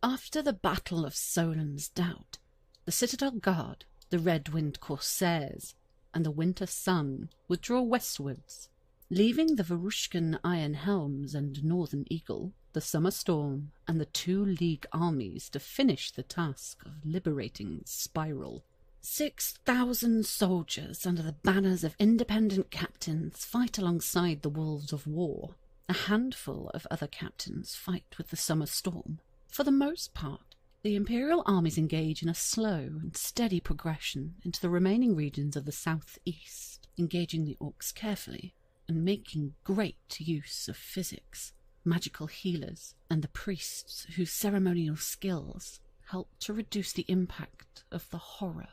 After the Battle of Solon's Doubt, the Citadel Guard, the Red Wind Corsairs, and the Winter Sun withdraw westwards, leaving the Varushkan Iron Helms and Northern Eagle, the Summer Storm, and the 2 League armies to finish the task of liberating Spiral. 6,000 soldiers under the banners of independent captains fight alongside the Wolves of War. A handful of other captains fight with the Summer Storm. For the most part, the Imperial armies engage in a slow and steady progression into the remaining regions of the southeast, engaging the orcs carefully and making great use of physics, magical healers, and the priests whose ceremonial skills help to reduce the impact of the horror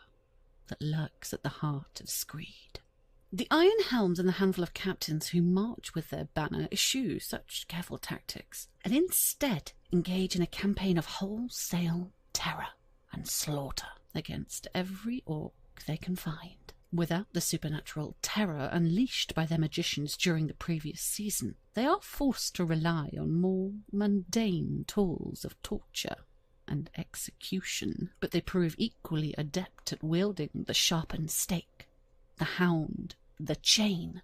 that lurks at the heart of Screed. The Iron Helms and the handful of captains who march with their banner eschew such careful tactics, and instead engage in a campaign of wholesale terror and slaughter against every orc they can find. Without the supernatural terror unleashed by their magicians during the previous season, they are forced to rely on more mundane tools of torture and execution, but they prove equally adept at wielding the sharpened stake, the hound, the chain,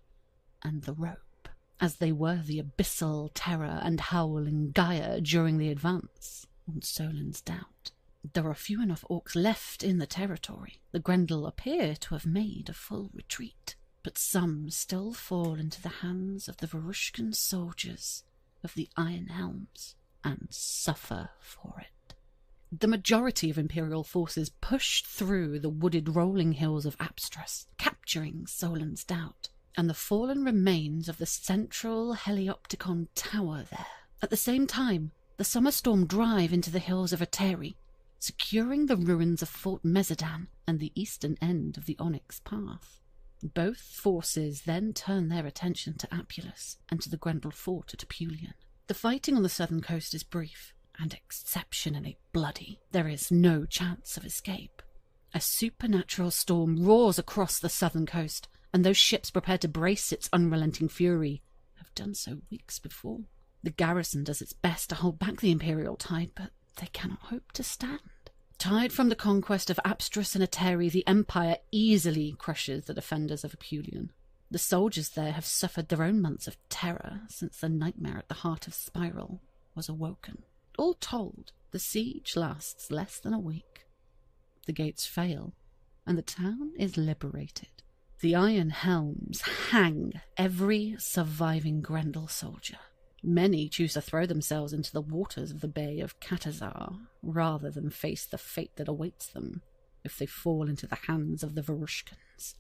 and the rope, as they were the abyssal terror and howling Gaia during the advance on Solon's Doubt. There are few enough orcs left in the territory. The Grendel appear to have made a full retreat, but some still fall into the hands of the Varushkan soldiers of the Iron Helms and suffer for it. The majority of Imperial forces pushed through the wooded rolling hills of Abstrus, capturing Solon's Doubt, and the fallen remains of the central Heliopticon tower there. At the same time, the Summer Storm drive into the hills of Ateri, securing the ruins of Fort Mesodan and the eastern end of the Onyx Path. Both forces then turn their attention to Apulus and to the Grendel fort at Apulian. The fighting on the southern coast is brief and exceptionally bloody. There is no chance of escape. A supernatural storm roars across the southern coast, and those ships prepared to brace its unrelenting fury have done so weeks before. The garrison does its best to hold back the Imperial tide, but they cannot hope to stand. Tired from the conquest of Abstrus and Ateri, the Empire easily crushes the defenders of Apulian. The soldiers there have suffered their own months of terror since the nightmare at the heart of Spiral was awoken. All told, the siege lasts less than a week. The gates fail, and the town is liberated. The Iron Helms hang every surviving Grendel soldier. Many choose to throw themselves into the waters of the Bay of Katazar, rather than face the fate that awaits them if they fall into the hands of the Varushkans.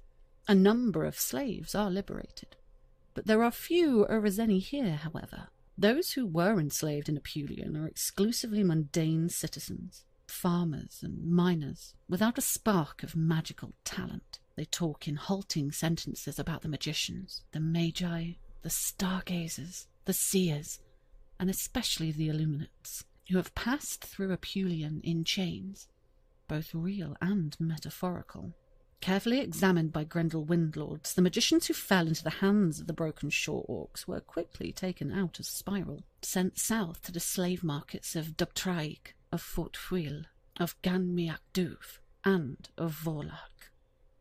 A number of slaves are liberated, but there are few Urizeni here, however. Those who were enslaved in Apulian are exclusively mundane citizens, farmers and miners, without a spark of magical talent. They talk in halting sentences about the magicians, the magi, the stargazers, the seers, and especially the illuminates, who have passed through Apulian in chains, both real and metaphorical. Carefully examined by Grendel Windlords, the magicians who fell into the hands of the Broken Shore orcs were quickly taken out of Spiral, sent south to the slave markets of Dubtraig, of Fort Fuil, of Ganmiakduf, and of Vorlach.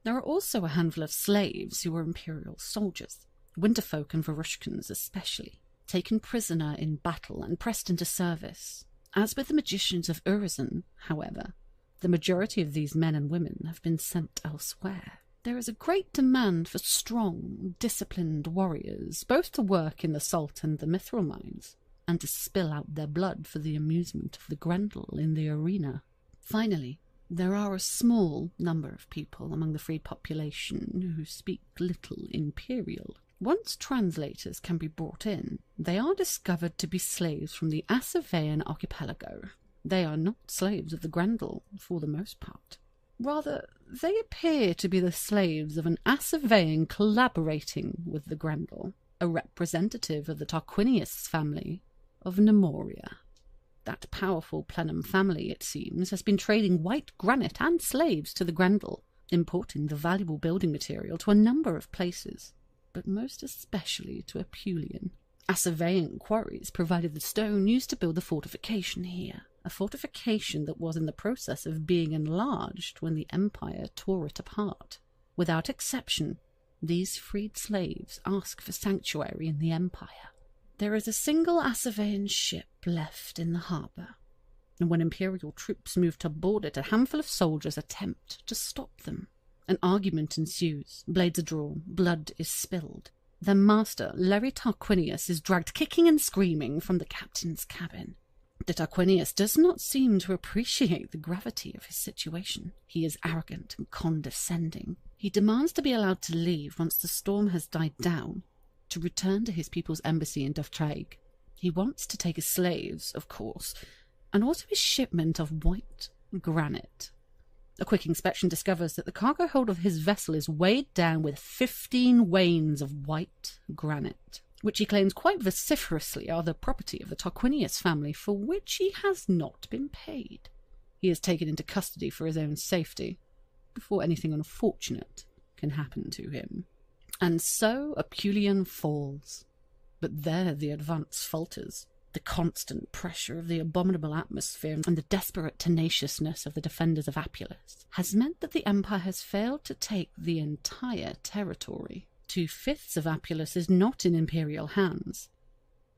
There are also a handful of slaves who were Imperial soldiers, Winterfolk and Varushkans especially, taken prisoner in battle and pressed into service. As with the magicians of Urizen, however, the majority of these men and women have been sent elsewhere. There is a great demand for strong, disciplined warriors, both to work in the salt and the mithril mines, and to spill out their blood for the amusement of the Grendel in the arena. Finally, there are a small number of people among the freed population who speak little Imperial. Once translators can be brought in, they are discovered to be slaves from the Asavean archipelago. They are not slaves of the Grendel, for the most part. Rather, they appear to be the slaves of an Asavean collaborating with the Grendel, a representative of the Tarquinius family of Nemoria. That powerful plenum family, it seems, has been trading white granite and slaves to the Grendel, importing the valuable building material to a number of places, but most especially to Apulian. Asavean quarries provided the stone used to build the fortification here, a fortification that was in the process of being enlarged when the Empire tore it apart. Without exception, these freed slaves ask for sanctuary in the Empire. There is a single Asavean ship left in the harbour, and when Imperial troops move to board it, a handful of soldiers attempt to stop them. An argument ensues, blades are drawn, blood is spilled. Their master, Larry Tarquinius, is dragged kicking and screaming from the captain's cabin. The Tarquinius does not seem to appreciate the gravity of his situation. He is arrogant and condescending. He demands to be allowed to leave once the storm has died down, to return to his people's embassy in Dovtraig. He wants to take his slaves, of course, and also his shipment of white granite. A quick inspection discovers that the cargo hold of his vessel is weighed down with 15 wains of white granite, which he claims quite vociferously are the property of the Tarquinius family, for which he has not been paid. He is taken into custody for his own safety, before anything unfortunate can happen to him. And so Apulian falls. But there the advance falters. The constant pressure of the abominable atmosphere and the desperate tenaciousness of the defenders of Apulus has meant that the Empire has failed to take the entire territory. 2/5 of Apulus is not in Imperial hands.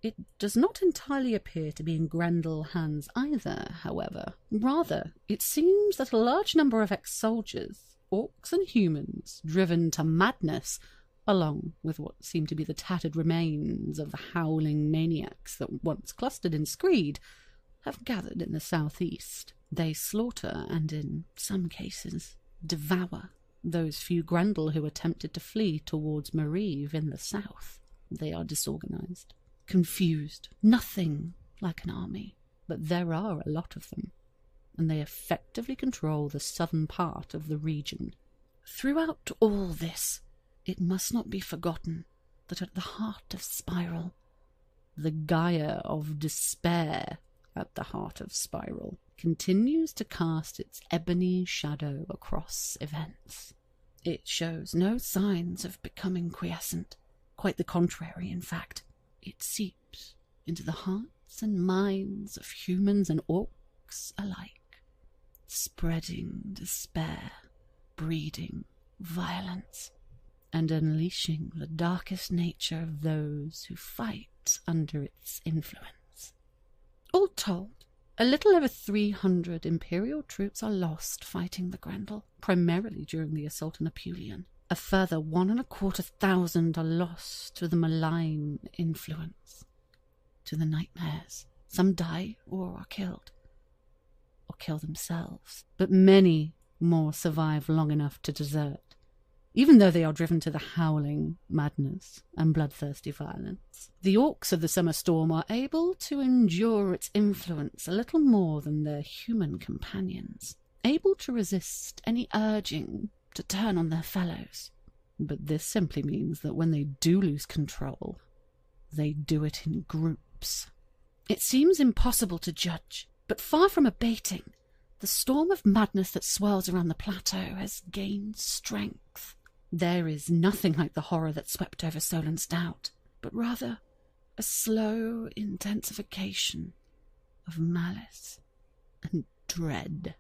It does not entirely appear to be in Grendel hands either, however. Rather, it seems that a large number of ex-soldiers, orcs and humans, driven to madness, along with what seem to be the tattered remains of the howling maniacs that once clustered in Screed, have gathered in the southeast. They slaughter and, in some cases, devour those few Grendel who attempted to flee towards Mariv in the south. They are disorganized, confused, nothing like an army, but there are a lot of them, and they effectively control the southern part of the region. Throughout all this, it must not be forgotten that at the heart of Spiral, the Gaia of despair at the heart of Spiral continues to cast its ebony shadow across events. It shows no signs of becoming quiescent. Quite the contrary, in fact. It seeps into the hearts and minds of humans and orcs alike, spreading despair, breeding violence, and unleashing the darkest nature of those who fight under its influence. All told, a little over 300 Imperial troops are lost fighting the Grendel, primarily during the assault on Apulian. A further 1,250 are lost to the malign influence, to the nightmares. Some die or are killed, or kill themselves, but many more survive long enough to desert, even though they are driven to the howling madness and bloodthirsty violence. The orcs of the Summer Storm are able to endure its influence a little more than their human companions, able to resist any urging to turn on their fellows. But this simply means that when they do lose control, they do it in groups. It seems impossible to judge, but far from abating, the storm of madness that swirls around the plateau has gained strength. There is nothing like the horror that swept over Solon's Doubt, but rather a slow intensification of malice and dread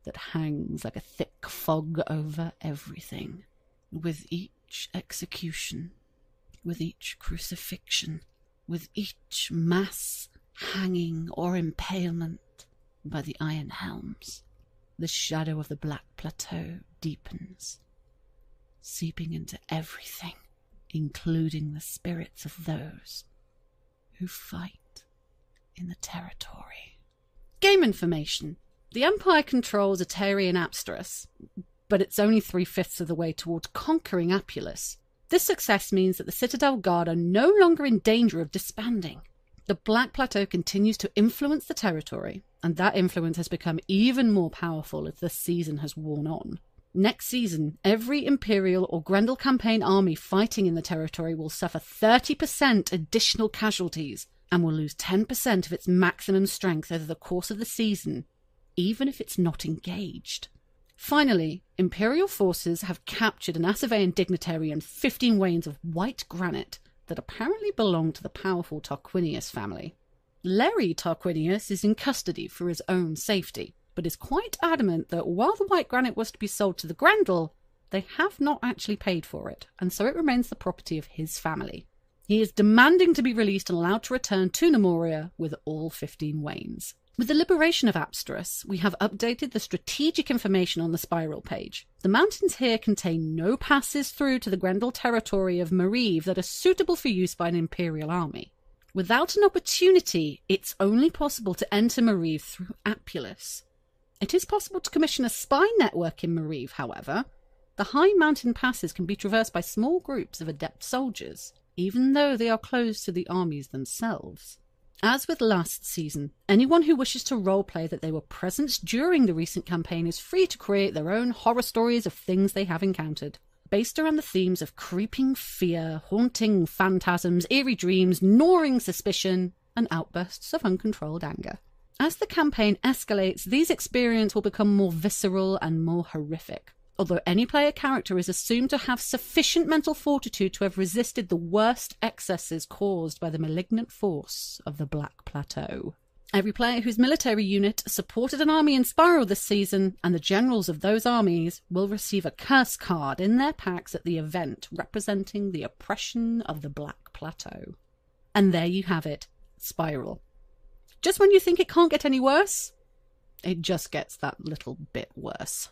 that hangs like a thick fog over everything. With each execution, with each crucifixion, with each mass hanging or impalement by the iron helms, the shadow of the Black Plateau deepens, seeping into everything, including the spirits of those who fight in the territory. Game information. The Empire controls Atari and Apsteros, but it's only 3/5 of the way towards conquering Apulus. This success means that the Citadel Guard are no longer in danger of disbanding. The Black Plateau continues to influence the territory, and that influence has become even more powerful as the season has worn on. Next season, every Imperial or Grendel campaign army fighting in the territory will suffer 30% additional casualties and will lose 10% of its maximum strength over the course of the season, even if it's not engaged. Finally, Imperial forces have captured an Asavean dignitary and 15 wains of white granite that apparently belong to the powerful Tarquinius family. Larry Tarquinius is in custody for his own safety, but is quite adamant that while the white granite was to be sold to the Grendel, they have not actually paid for it, and so it remains the property of his family. He is demanding to be released and allowed to return to Nemoria with all 15 wains. With the liberation of Apsterus, we have updated the strategic information on the Spiral page. The mountains here contain no passes through to the Grendel territory of Mariv that are suitable for use by an Imperial army. Without an opportunity, it's only possible to enter Mariv through Apulus. It is possible to commission a spy network in Mariv, however. The high mountain passes can be traversed by small groups of adept soldiers, even though they are closed to the armies themselves. As with last season, anyone who wishes to roleplay that they were present during the recent campaign is free to create their own horror stories of things they have encountered, based around the themes of creeping fear, haunting phantasms, eerie dreams, gnawing suspicion, and outbursts of uncontrolled anger. As the campaign escalates, these experiences will become more visceral and more horrific, although any player character is assumed to have sufficient mental fortitude to have resisted the worst excesses caused by the malignant force of the Black Plateau. Every player whose military unit supported an army in Spiral this season, and the generals of those armies, will receive a curse card in their packs at the event representing the oppression of the Black Plateau. And there you have it, Spiral. Just when you think it can't get any worse, it just gets that little bit worse.